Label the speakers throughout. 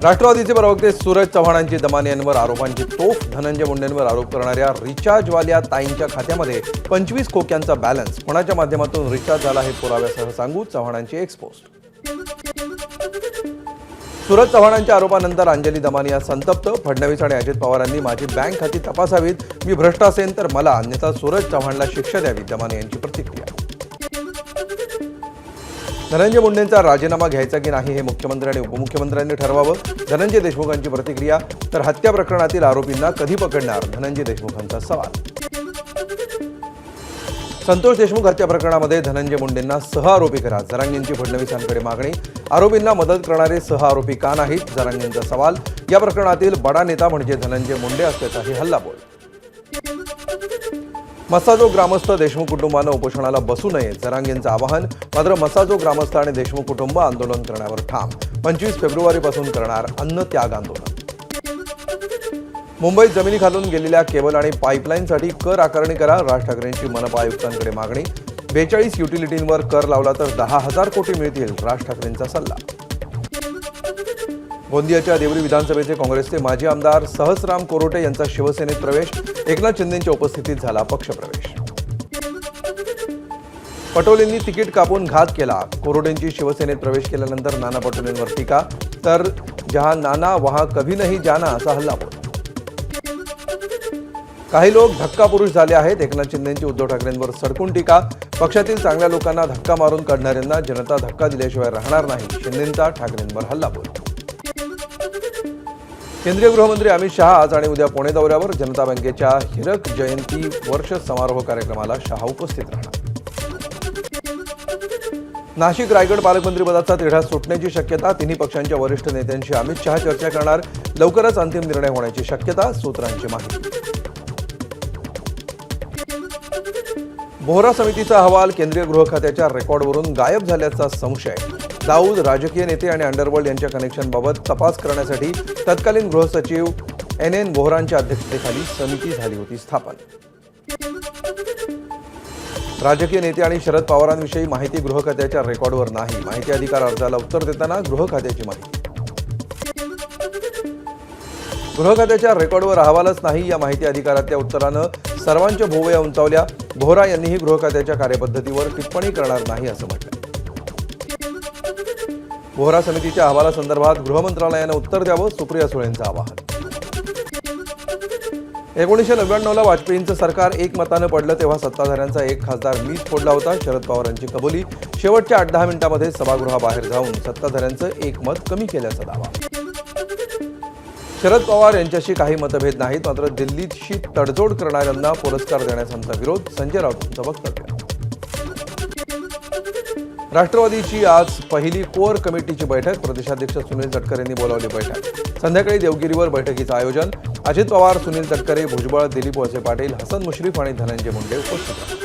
Speaker 1: राष्ट्रवादीचे प्रवक्ते सूरज चव्हाणांची दमाने यांवर आरोपांची तोफ. धनंजय मुंडेंवर आरोप करणाऱ्या रिचार्जवाल्या ताईंच्या खात्यामध्ये 25 खोक्यांचा बॅलन्स. कोणाच्या माध्यमातून रिचार्ज झाला हे पुराव्यासह सांगू, चव्हाणांची एक्सपोस्ट. सूरज चव्हाणांच्या आरोपानंतर अंजली दमानिया संतप्त. फडणवीस आणि अजित पवारांनी माझी बँक खाती तपासावीत. मी भ्रष्ट असेन तर मला, अन्यथा सूरज चव्हाणला शिक्षा द्यावी, दमानिया यांची प्रतिक्रिया. धनंजय मुंडेंचा राजीनामा घ्यायचा की नाही हे मुख्यमंत्री आणि उपमुख्यमंत्र्यांनी ठरवावं, धनंजय देशमुखांची प्रतिक्रिया. तर हत्या प्रकरणातील आरोपींना कधी पकडणार, धनंजय देशमुखांचा सवाल. संतोष देशमुख हत्या प्रकरणामध्ये धनंजय मुंडेंना सहआरोपी करा, जरांगेंची फडणवीसांकडे मागणी. आरोपींना मदत करणारे सहआरोपी का नाहीत, जरांगेंचा सवाल. या प्रकरणातील बडा नेता म्हणजे धनंजय मुंडे असल्याचाही हल्लाबोल. मसाजो ग्रामस्थ देशमुख कुटुंबानं उपोषणाला बसू नये, जरांगेंचं आवाहन. मात्र मसाजो ग्रामस्थ आणि देशमुख कुटुंब आंदोलन करण्यावर ठाम. 25 फेब्रुवारीपासून करणार अन्न त्याग आंदोलन. मुंबईत जमिनीखालून गेलेल्या केबल आणि पाईपलाईनसाठी कर आकारणी करा, राज ठाकरेंची मनपा आयुक्तांकडे मागणी. 42 युटिलिटींवर कर लावला तर 10,000 कोटी मिळतील, राज ठाकरेंचा सल्ला. गोंदियाच्या देवरी विधानसभेचे काँग्रेसचे माजी आमदार सहस्राम कोरोटे यांचा शिवसेनेत प्रवेश. एकनाथ शिंदेंच्या उपस्थितीत झाला पक्षप्रवेश. पटोलेंनी तिकीट कापून घात केला, कोरोटेंची शिवसेनेत प्रवेश केल्यानंतर नाना पटोलेंवर टीका. तर जहां नाना वहां कभी नहीं जाना, असा हल्लाबोल. काही लोक धक्कापुरुष झाले आहेत, एकनाथ शिंदेंची उद्धव ठाकरेंवर सडकून टीका. पक्षातील चांगल्या लोकांना धक्का मारून काढणाऱ्यांना जनता धक्का दिल्याशिवाय राहणार नाही, शिंदेंचा ठाकरेंवर हल्लाबोल. केंद्रीय गृहमंत्री अमित शहा आज आणि उद्या पुणे दौऱ्यावर. जनता बँकेच्या हिरक जयंती वर्ष समारोह कार्यक्रमाला शहा उपस्थित राहणार. नाशिक रायगड पालकमंत्रीपदाचा तिढा सुटण्याची शक्यता. तिन्ही पक्षांच्या वरिष्ठ नेत्यांशी अमित शहा चर्चा करणार. लवकरच अंतिम निर्णय होण्याची शक्यता, सूत्रांची माहिती. बोहरा समितीचा अहवाल केंद्रीय गृह खात्याच्या रेकॉर्डवरून गायब झाल्याचा संशय. दाऊद, राजकीय नेते आणि अंडरवर्ल्ड यांच्या कनेक्शनबाबत तपास करण्यासाठी तत्कालीन गृहसचिव NN बोहरांच्या अध्यक्षतेखाली समिती झाली होती स्थापन. राजकीय नेते आणि शरद पवारांविषयी माहिती गृह खात्याच्या रेकॉर्डवर नाही, माहिती अधिकार अर्जाला उत्तर देताना गृह खात्याची माहिती. गृह खात्याच्या रेकॉर्डवर अहवालच नाही, या माहिती अधिकारातल्या उत्तरानं सर्वांच्या भोवया उंचावल्या. बोहरा यांनीही गृह खात्याच्या कार्यपद्धतीवर टिप्पणी करणार नाही असं म्हटलं. बोहरा समितीच्या अहवालासंदर्भात गृह मंत्रालयानं उत्तर द्यावं, सुप्रिया सुळेंचं आवाहन. 1999ला वाजपेयींचं सरकार एकमतानं पडलं तेव्हा सत्ताधाऱ्यांचा एक खासदार मीच फोडला होता, शरद पवारांची कबुली. शेवटच्या 8-10 मिनिटांमध्ये सभागृहाबाहेर जाऊन सत्ताधाऱ्यांचं एकमत कमी केल्याचा दावा. शरद पवार यांच्याशी काही मतभेद नाहीत, मात्र दिल्लीशी तडजोड करणाऱ्यांना पुरस्कार देण्याचा आमचा विरोध, संजय राऊतांचं वक्तव्य. राष्ट्रवादीची आज पहिली कोअर कमिटीची बैठक. प्रदेशाध्यक्ष सुनील तटकरे यांनी बोलावली बैठक. संध्याकाळी देवगिरीवर बैठकीचं आयोजन. अजित पवार, सुनील तटकरे, भुजबळ, दिलीप वळसे पाटील, हसन मुश्रीफ आणि धनंजय मुंडे उपस्थित.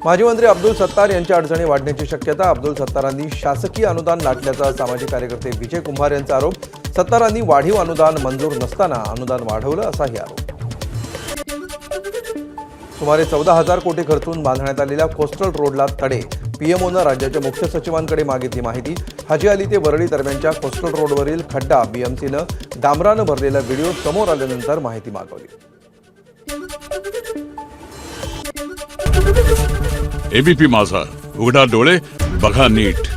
Speaker 1: माजी मंत्री अब्दुल सत्तार यांच्या अडचणी वाढण्याची शक्यता. अब्दुल सत्तारांनी शासकीय अनुदान लाटल्याचा सामाजिक कार्यकर्ते विजय कुंभार यांचा आरोप. सत्तारांनी वाढीव अनुदान मंजूर नसताना अनुदान वाढवलं असाही आरोप. सुमारे 14,000 कोटी खर्चून बांधण्यात आलेल्या कोस्टल रोडला तडे. पीएमओनं राज्याच्या मुख्य सचिवांकडे मागितली माहिती. हाजी अली ते वरळी दरम्यानच्या कोस्टल रोडवरील खड्डा बीएमसीनं डांबरानं भरलेला व्हिडिओ समोर आल्यानंतर माहिती मागवली.
Speaker 2: एबीपी माझा, उघडा डोळे बघा नीट.